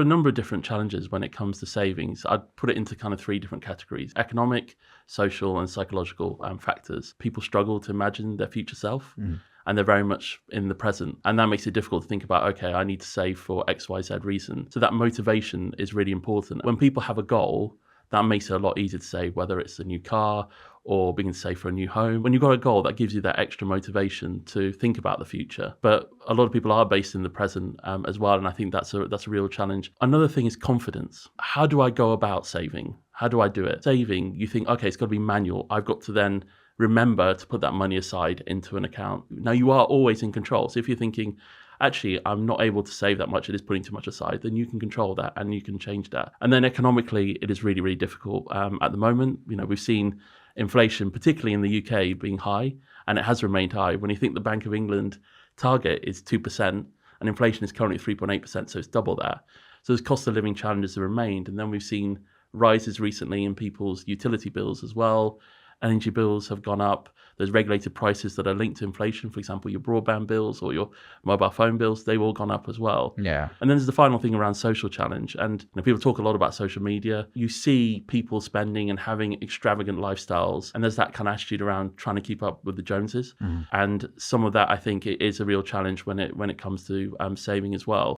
A number of different challenges when it comes to savings. I'd put it into kind of three different categories: economic, social, and psychological factors. People struggle to imagine their future self. And they're very much in the present. And that makes it difficult to think about, okay, I need to save for X, Y, Z reason. So that motivation is really important. When people have a goal, that makes it a lot easier to save, whether it's a new car or being to save for a new home. When you've got a goal, that gives you that extra motivation to think about the future. But a lot of people are based in the present as well, and I think that's a real challenge. Another thing is confidence. How do I go about saving? How do I do it? Saving, you think, okay, it's got to be manual. I've got to then remember to put that money aside into an account. Now, you are always in control. So if you're thinking, actually, I'm not able to save that much, it is putting too much aside, then you can control that and you can change that. And then economically, it is really, really difficult at the moment. We've seen inflation, particularly in the UK, being high, and it has remained high. When you think the Bank of England target is 2%, and inflation is currently 3.8%, so it's double that. So there's cost of living challenges that remained. And then we've seen rises recently in people's utility bills as well. Energy bills have gone up. There's regulated prices that are linked to inflation. For example, your broadband bills or your mobile phone bills, they've all gone up as well. Yeah. And then there's the final thing around social challenge. And people talk a lot about social media. You see people spending and having extravagant lifestyles. And there's that kind of attitude around trying to keep up with the Joneses. And some of that, I think, it is a real challenge when it comes to saving as well.